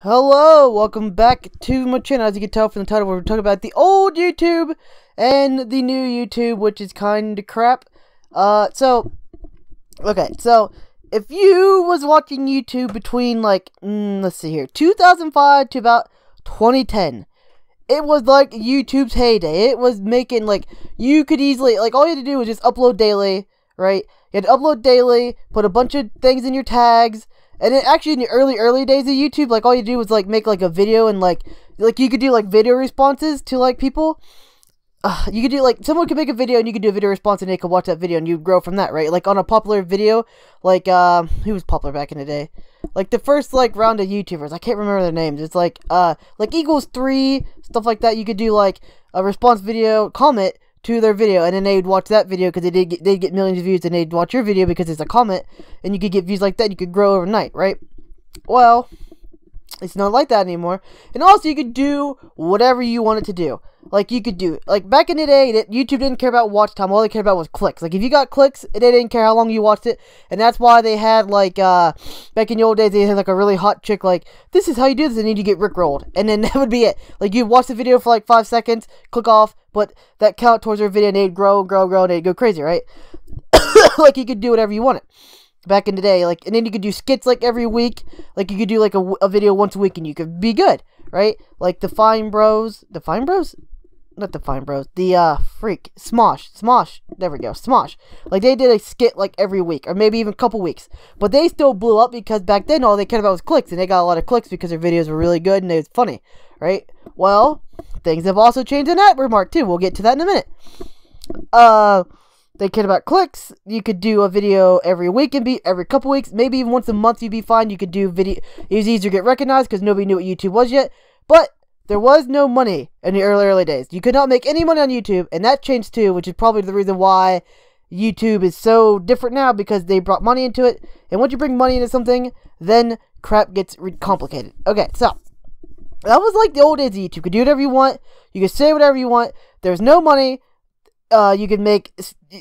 Hello, welcome back to my channel. As you can tell from the title, we're talking about the old YouTube and the new YouTube, which is kind of crap. So if you was watching YouTube between let's see here, 2005 to about 2010, it was like YouTube's heyday. It was making you could easily all you had to do was just upload daily, right? You had to upload daily, put a bunch of things in your tags. And then actually in the early days of YouTube, all you do was make a video and you could do video responses to people. You could do someone could make a video and you could do a video response and they could watch that video and you grow from that, right? On a popular video, who was popular back in the day? The first round of YouTubers, I can't remember their names. It's Equals 3, stuff like that. You could do a response video, comment to their video, and then they'd watch that video because they'd get millions of views, and they'd watch your video because it's a comment, and you could get views like that. You could grow overnight, right? Well, it's not like that anymore. And also, you could do whatever you wanted to do. You could do back in the day, YouTube didn't care about watch time. All they cared about was clicks. If you got clicks, they didn't care how long you watched it. And that's why they had back in the old days, they had a really hot chick this is how you do this, and then you get rickrolled, and then that would be it. You watch the video for 5 seconds, click off, but that count towards their video, and they'd grow, and they'd go crazy, right? You could do whatever you wanted back in the day, and then you could do skits every week. You could do a video once a week, and you could be good, right? The Fine Bros, not the Fine Bros, the Smosh, there we go, Smosh. They did a skit every week, or maybe even a couple weeks, but they still blew up because back then all they cared about was clicks, and they got a lot of clicks because their videos were really good and they was funny, right? Well, things have also changed in that remark too. We'll get to that in a minute. They cared about clicks. You could do a video every week and be every couple weeks, maybe even once a month. You'd be fine. You could do video. It was easier to get recognized because nobody knew what YouTube was yet. But there was no money in the early days. You could not make any money on YouTube, and that changed too, which is probably the reason why YouTube is so different now, because they brought money into it. And once you bring money into something, then crap gets complicated. Okay, so that was the old days of YouTube. You could do whatever you want. You could say whatever you want. There's no money. You could make,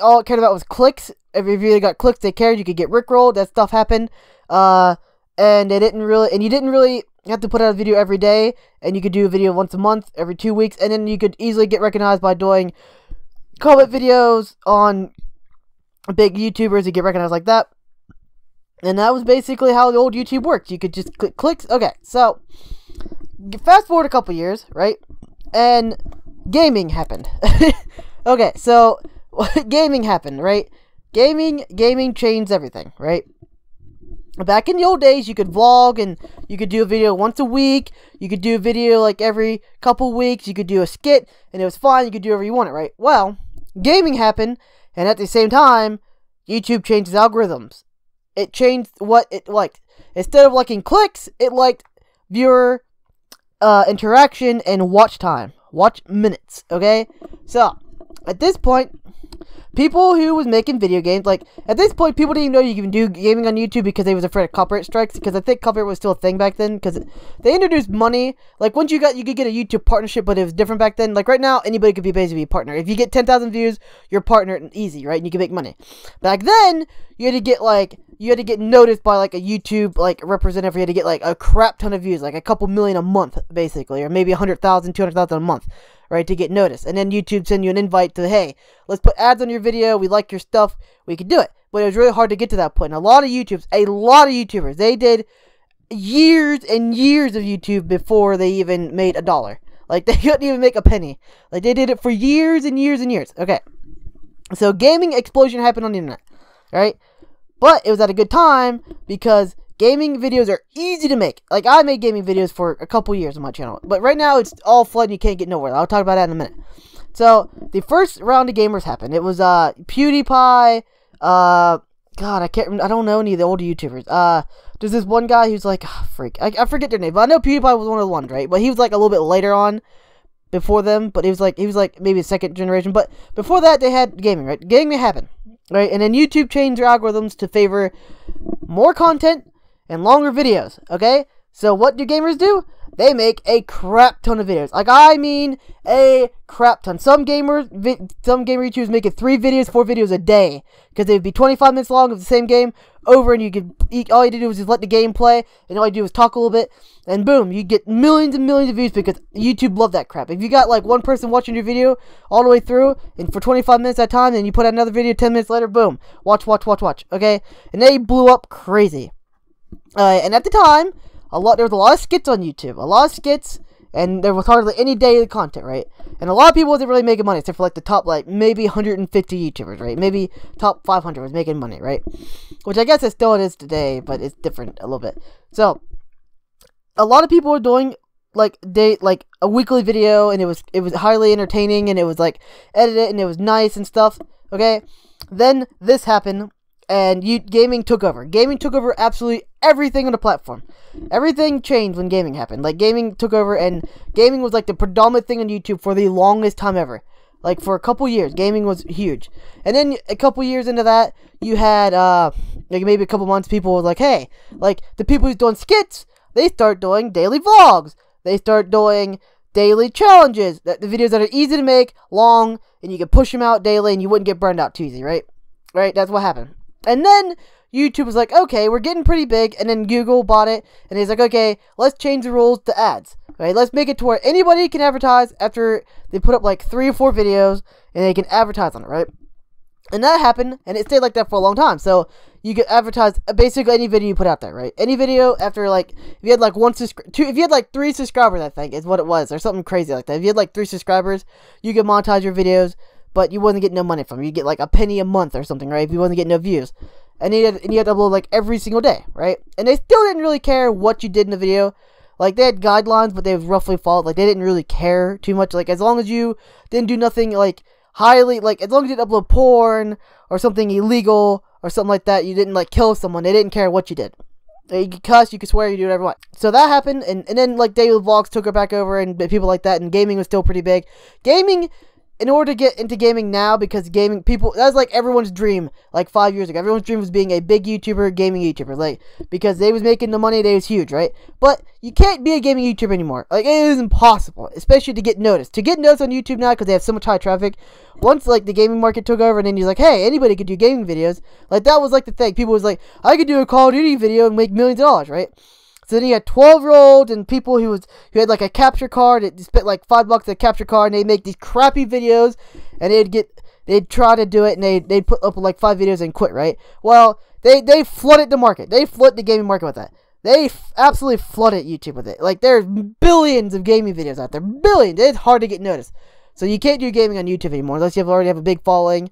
all it cared about was clicks. If you really got clicks, they cared. You could get rickrolled. That stuff happened. And you didn't really have to put out a video every day. And you could do a video once a month, every 2 weeks. And then you could easily get recognized by doing comment videos on big YouTubers and get recognized like that. And that was basically how the old YouTube worked. You could just click clicks. Okay, so fast forward a couple years, right? And gaming happened. Okay, so gaming happened, right? Gaming changed everything, right? Back in the old days, you could vlog and you could do a video once a week. You could do a video every couple weeks. You could do a skit, and it was fine. You could do whatever you wanted, right? Well, gaming happened, and at the same time, YouTube changed its algorithms. It changed what it liked. Instead of liking clicks, it liked viewer interaction and watch time. Watch minutes, okay? So, at this point, people who was making video games, at this point, people didn't even know you can do gaming on YouTube because they was afraid of copyright strikes, because I think copyright was still a thing back then, because they introduced money. Once you could get a YouTube partnership, but it was different back then. Right now, anybody could be basically a partner. If you get 10,000 views, you're a partner, easy, right? And you can make money. Back then, you had to get noticed by a YouTube representative. You had to get a crap ton of views, a couple million a month, basically, or maybe 100,000, 200,000 a month, right, to get noticed. And then YouTube send you an invite to, hey, let's put ads on your video, we like your stuff, we could do it. But it was really hard to get to that point. And a lot of YouTubers, they did years and years of YouTube before they even made $1. They couldn't even make a penny. They did it for years and years and years. Okay, so gaming explosion happened on the internet, right? But it was at a good time because gaming videos are easy to make. I made gaming videos for a couple years on my channel. But right now, it's all flooded and you can't get nowhere. I'll talk about that in a minute. So, the first round of gamers happened. It was, PewDiePie, God, I don't know any of the older YouTubers. There's this one guy who's I forget their name, but I know PewDiePie was one of the ones, right? But he was, a little bit later on before them, but he was maybe a second generation. But before that, they had gaming, right? Gaming happened, right? And then YouTube changed their algorithms to favor more content and longer videos, okay? So what do gamers do? They make a crap ton of videos. Like, I mean, a crap ton. Some gamer YouTubers make it 3 videos, 4 videos a day, because they'd be 25 minutes long of the same game over, and you could all you had to do was just let the game play, and all you do was talk a little bit, and boom, you get millions and millions of views because YouTube loved that crap. If you got like one person watching your video all the way through, and for 25 minutes at a time, and you put out another video 10 minutes later, boom, watch, okay? And they blew up crazy. And at the time, there was a lot of skits on YouTube, and there was hardly any daily content, right? And a lot of people wasn't really making money, except for like the top, like, maybe 150 YouTubers, right? Maybe top 500 was making money, right? Which I guess it still is today, but it's different a little bit. So, a lot of people were doing, like, a weekly video, and it was highly entertaining, and it was, like, edited, and it was nice and stuff, okay? Then, this happened, and gaming took over. Gaming took over absolutely everything on the platform. Everything changed when gaming happened. Like, gaming took over, and gaming was like the predominant thing on YouTube for the longest time ever. Like, for a couple years, gaming was huge. And then a couple years into that, you had, like, maybe a couple months, people were like, hey, like, the people who's doing skits, they start doing daily vlogs. They start doing daily challenges. The videos that are easy to make, long, and you can push them out daily, and you wouldn't get burned out too easy, right? Right, that's what happened. And then YouTube was like, okay, we're getting pretty big, and then Google bought it, and he's like, okay, let's change the rules to ads. Right, let's make it to where anybody can advertise after they put up like 3 or 4 videos, and they can advertise on it, right? And that happened, and it stayed like that for a long time. So you could advertise basically any video you put out there, right? Any video after, like, if you had like if you had like 3 subscribers, I think is what it was, or something crazy like that. If you had like 3 subscribers, you could monetize your videos, but you wasn't getting no money from it. You get like a penny a month or something, right? If you wasn't getting no views. And you had to upload like every single day, right? And they still didn't really care what you did in the video. Like, they had guidelines, but they would roughly follow. Like, they didn't really care too much. Like, as long as you didn't do nothing, like, highly, like, as long as you didn't upload porn or something illegal or something like that, you didn't, like, kill someone. They didn't care what you did. You could cuss, you could swear, you do whatever you want. So that happened, and then, like, daily vlogs took her back over, and people like that, and gaming was still pretty big. Gaming, in order to get into gaming now, because gaming, people, that was like everyone's dream, like 5 years ago. Everyone's dream was being a big YouTuber, gaming YouTuber, like, because they was making the money, they was huge, right? But you can't be a gaming YouTuber anymore. Like, it is impossible, especially to get noticed. To get noticed on YouTube now, because they have so much high traffic, once, like, the gaming market took over, and then he's like, hey, anybody could do gaming videos. Like, that was, like, the thing. People was like, I could do a Call of Duty video and make millions of dollars, right? So then you had 12-year-olds and people who had like a capture card. They spent like $5 a capture card, and they'd make these crappy videos, and they'd try to do it, and they'd put up like 5 videos and quit, right? Well, they flooded the market. They flooded the gaming market with that. They absolutely flooded YouTube with it. Like, there's billions of gaming videos out there. Billions. It's hard to get noticed. So you can't do gaming on YouTube anymore unless you already have a big following.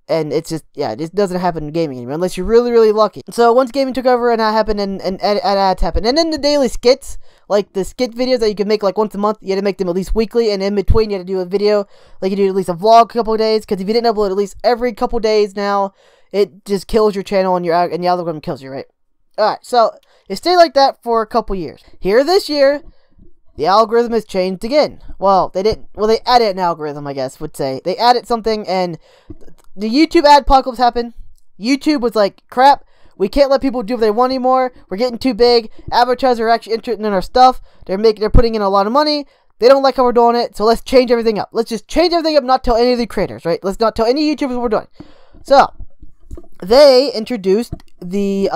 And it's just, yeah, it doesn't happen in gaming anymore, unless you're really, really lucky. So once gaming took over, and that happened, and ads happened. And then the daily skits, like the skit videos that you could make like once a month, you had to make them at least weekly, and in between you had to do a video, like you do at least a vlog a couple of days, because if you didn't upload at least every couple of days now, it just kills your channel, and the algorithm kills you, right? Alright, so it stayed like that for a couple years. Here this year, the algorithm has changed again. Well, they added an algorithm, I guess, would say. They added something, and the YouTube ad apocalypse happened. YouTube was like, crap, we can't let people do what they want anymore. We're getting too big. Advertisers are actually interested in our stuff. They're putting in a lot of money. They don't like how we're doing it, so let's change everything up. Let's just change everything up, not tell any of the creators, right? Let's not tell any YouTubers what we're doing. So, they introduced the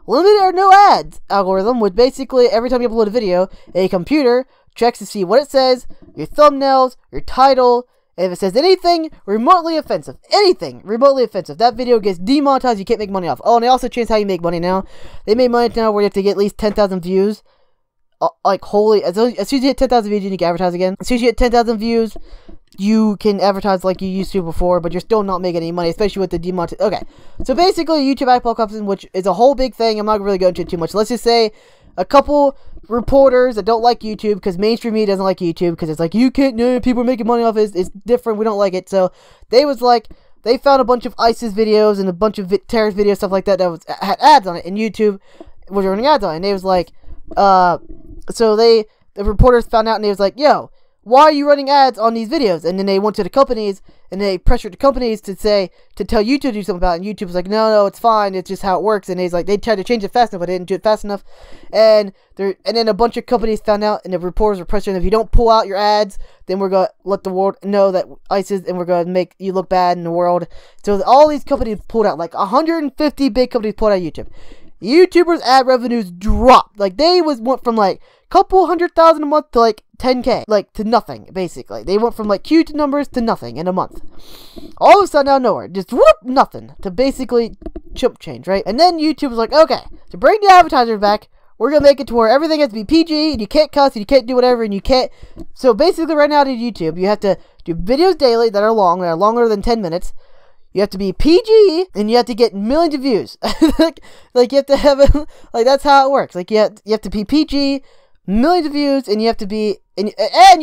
limited or no ads algorithm, which basically every time you upload a video, a computer checks to see what it says, your thumbnails, your title, and if it says anything remotely offensive, that video gets demonetized. You can't make money off. Oh, and they also changed how you make money now. They made money now where you have to get at least 10,000 views. Like, holy, as soon as you hit 10,000 views, you can advertise again. As soon as you hit 10,000 views, you can advertise like you used to before, but you're still not making any money, especially with the demonetization. Okay, so basically, YouTube ad apocalypse, which is a whole big thing. I'm not really going into it too much. Let's just say a couple reporters that don't like YouTube, because mainstream media doesn't like YouTube, because it's like, you can't, people are making money off it, it's different, we don't like it. So they was like, they found a bunch of ISIS videos and a bunch of terrorist videos, stuff like that, had ads on it, and YouTube was running ads on it, and they was like, so the reporters found out, and they was like, yo, why are you running ads on these videos? And then they went to the companies, and they pressured the companies to tell YouTube to do something about it. And YouTube was like, no, it's fine. It's just how it works. And they tried to change it fast enough, but they didn't do it fast enough. And then a bunch of companies found out, and the reporters were pressuring, if you don't pull out your ads, then we're going to let the world know that ISIS, and we're going to make you look bad in the world. So all these companies pulled out, like 150 big companies pulled out of YouTube. YouTubers' ad revenues dropped. Like, they went from like couple 100,000 a month to like 10K, like to nothing, basically. They went from like huge numbers to nothing in a month. All of a sudden, out of nowhere, just whoop, nothing, to basically chump change, right? And then YouTube was like, okay, to bring the advertisers back, we're gonna make it to where everything has to be PG, and you can't cuss, and you can't do whatever, and you can't. So basically, right now to YouTube, you have to do videos daily that are longer than 10 minutes. You have to be PG, and you have to get millions of views. like you have to have it, like that's how it works. Like you have to be PG, millions of views, and you have to be and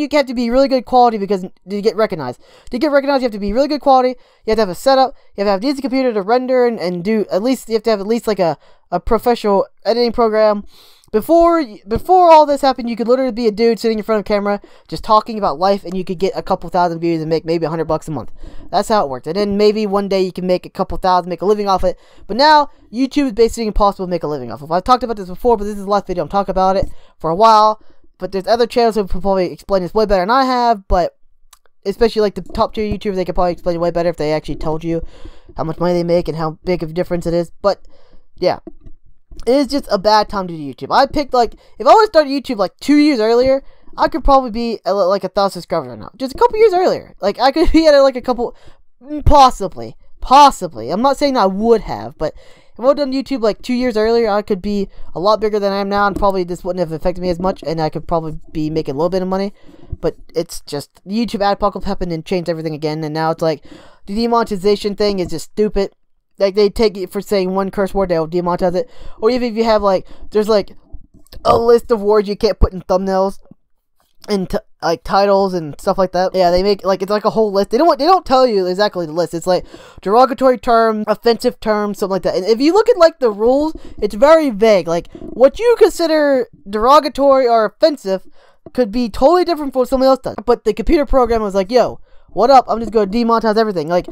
you have to be really good quality, because to get recognized. To get recognized, you have to be really good quality. You have to have a setup. You have to have a decent computer to render and do at least. You have to have at least like a professional editing program. Before all this happened, you could literally be a dude sitting in front of a camera just talking about life, and you could get a couple thousand views and make maybe $100 a month. That's how it worked. And then maybe one day you can make a couple thousand, make a living off it. But now YouTube is basically impossible to make a living off of. I've talked about this before, but this is the last video I'm talking about it for a while. But there's other channels who can probably explain this way better than I have. But especially like the top tier YouTubers, they could probably explain it way better if they actually told you how much money they make and how big of a difference it is. But yeah. It is just a bad time to do YouTube. I picked, like, if I would have started YouTube, like, 2 years earlier, I could probably be at, like, 1,000 subscribers right now. Just a couple years earlier. Like, I could be at, like, a couple, possibly. I'm not saying I would have, but if I would have done YouTube, like, 2 years earlier, I could be a lot bigger than I am now, and probably this wouldn't have affected me as much, and I could probably be making a little bit of money. But it's just, the YouTube ad apocalypse happened and changed everything again, and now it's like, the demonetization thing is just stupid. Like, they take it for saying one curse word, they'll demonetize it. Or even if you have, like, there's, like, a list of words you can't put in thumbnails and, like, titles and stuff like that. Yeah, they make, like, it's like a whole list. They don't tell you exactly the list. It's, like, derogatory term, offensive term, something like that. And if you look at, like, the rules, it's very vague. Like, what you consider derogatory or offensive could be totally different from what somebody else does. But the computer program was like, yo, what up? I'm just going to demonetize everything. Like,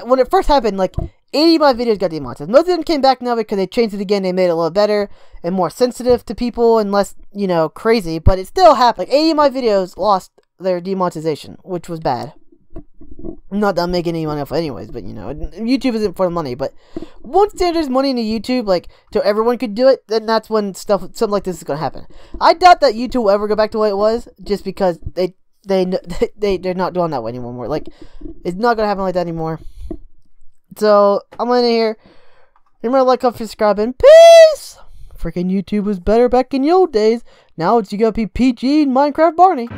when it first happened, like, 80 of my videos got demonetized. Most of them came back now because they changed it again. They made it a little better and more sensitive to people and less, you know, crazy. But it still happened. Like, 80 of my videos lost their demonetization, which was bad. Not that I'm making any money off anyways, but, you know, YouTube isn't for the money. But once there's money into YouTube, like, so everyone could do it, then that's when something like this is going to happen. I doubt that YouTube will ever go back to what it was, just because they're not doing that way anymore. Like, it's not gonna happen like that anymore. So I'm gonna here. Remember to like, comment, subscribe, and peace. Freaking YouTube was better back in the old days. Now it's you gotta be PG and Minecraft Barney.